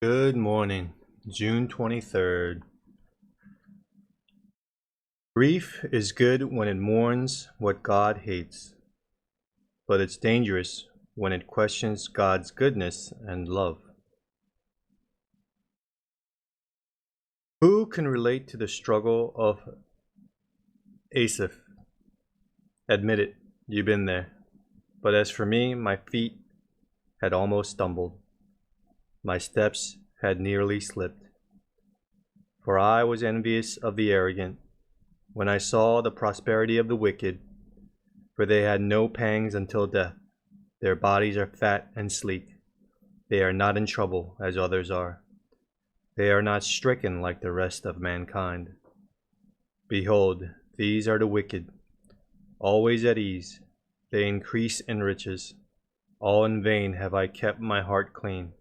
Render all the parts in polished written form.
Good morning, June 23rd. Grief is good when it mourns what God hates, but it's dangerous when it questions God's goodness and love. Who can relate to the struggle of Asaph? Admit it, you've been there. But as for me, my feet had almost stumbled. My steps had nearly slipped. For I was envious of the arrogant when I saw the prosperity of the wicked, for they had no pangs until death. Their bodies are fat and sleek. They are not in trouble as others are. They are not stricken like the rest of mankind. Behold, these are the wicked, always at ease. They increase in riches. All in vain have I kept my heart clean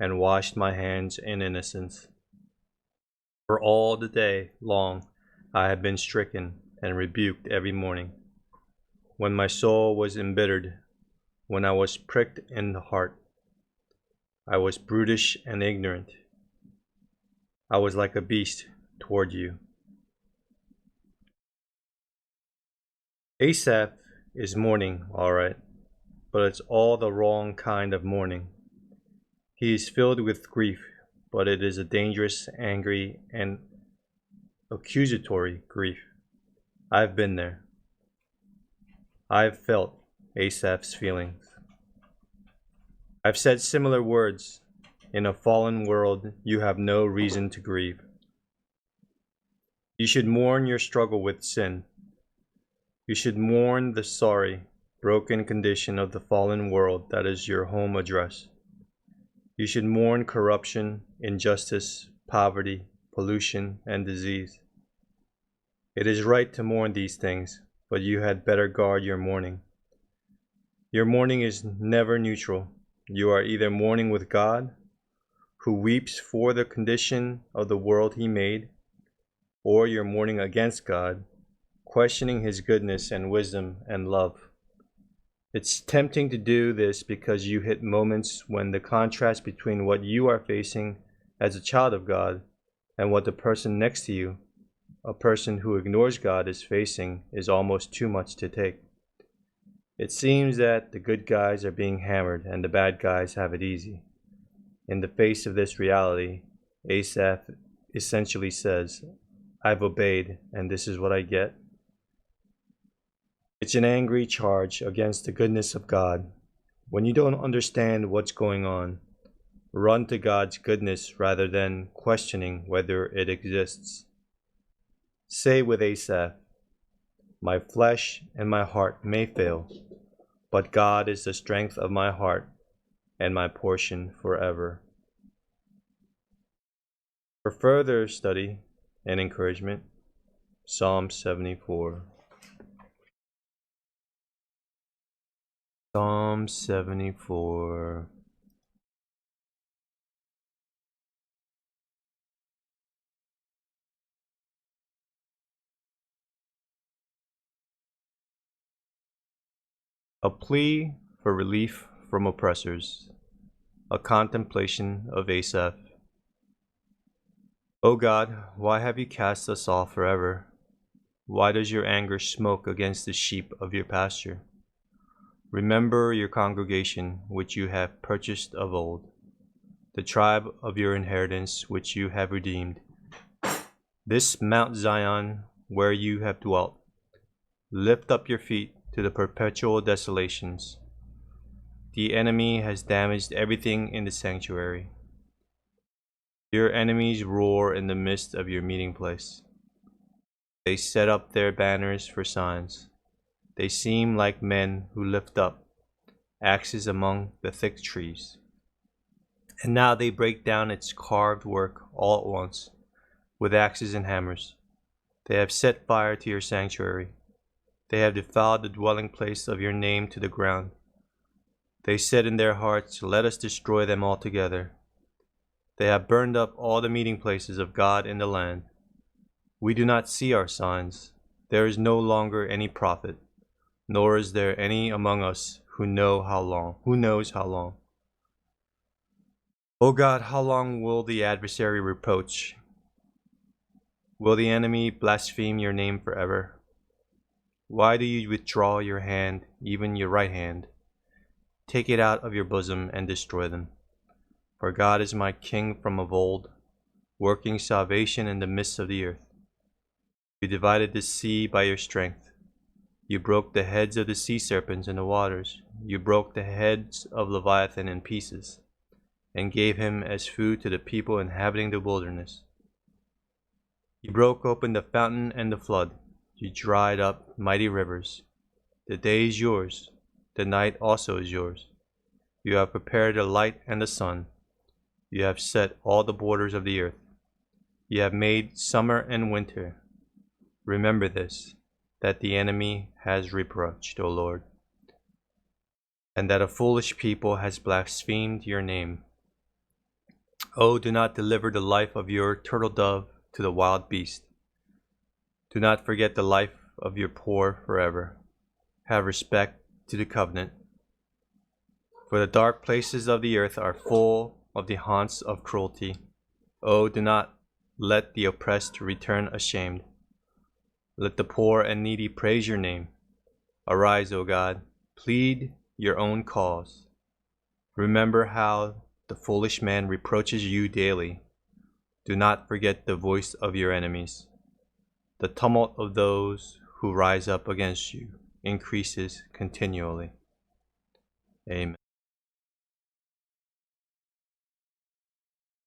and washed my hands in innocence. For all the day long I have been stricken and rebuked every morning. When my soul was embittered, when I was pricked in the heart, I was brutish and ignorant. I was like a beast toward you. Asaph is mourning, all right, but it's all the wrong kind of mourning. He is filled with grief, but it is a dangerous, angry, and accusatory grief. I've been there. I've felt Asaph's feelings. I've said similar words. In a fallen world, you have no reason to grieve. You should mourn your struggle with sin. You should mourn the sorry, broken condition of the fallen world that is your home address. You should mourn corruption, injustice, poverty, pollution, and disease. It is right to mourn these things, but you had better guard your mourning. Your mourning is never neutral. You are either mourning with God, who weeps for the condition of the world he made, or you're mourning against God, questioning his goodness and wisdom and love. It's tempting to do this because you hit moments when the contrast between what you are facing as a child of God and what the person next to you, a person who ignores God, is facing is almost too much to take. It seems that the good guys are being hammered and the bad guys have it easy. In the face of this reality, Asaph essentially says, I've obeyed and this is what I get. It's an angry charge against the goodness of God. When you don't understand what's going on, run to God's goodness rather than questioning whether it exists. Say with Asaph, my flesh and my heart may fail, but God is the strength of my heart and my portion forever. For further study and encouragement, Psalm 74. Psalm 74. A plea for relief from oppressors. A contemplation of Asaph. O God, why have you cast us off forever? Why does your anger smoke against the sheep of your pasture? Remember your congregation which you have purchased of old, the tribe of your inheritance which you have redeemed. This Mount Zion where you have dwelt. Lift up your feet to the perpetual desolations. The enemy has damaged everything in the sanctuary. Your enemies roar in the midst of your meeting place. They set up their banners for signs. They seem like men who lift up axes among the thick trees. And now they break down its carved work all at once, with axes and hammers. They have set fire to your sanctuary. They have defiled the dwelling place of your name to the ground. They said in their hearts, let us destroy them altogether. They have burned up all the meeting places of God in the land. We do not see our signs. There is no longer any prophet, nor is there any among us who knows how long. O God, how long will the adversary reproach? Will the enemy blaspheme your name forever? Why do you withdraw your hand, even your right hand? Take it out of your bosom and destroy them. For God is my king from of old, working salvation in the midst of the earth. You divided the sea by your strength. You broke the heads of the sea serpents in the waters. You broke the heads of Leviathan in pieces, and gave him as food to the people inhabiting the wilderness. You broke open the fountain and the flood. You dried up mighty rivers. The day is yours, the night also is yours. You have prepared the light and the sun. You have set all the borders of the earth. You have made summer and winter. Remember this, that the enemy has reproached, O Lord, and that a foolish people has blasphemed your name. Oh, do not deliver the life of your turtle dove to the wild beast. Do not forget the life of your poor forever. Have respect to the covenant. For the dark places of the earth are full of the haunts of cruelty. Oh, do not let the oppressed return ashamed. Let the poor and needy praise your name. Arise, O God, plead your own cause. Remember how the foolish man reproaches you daily. Do not forget the voice of your enemies. The tumult of those who rise up against you increases continually. Amen.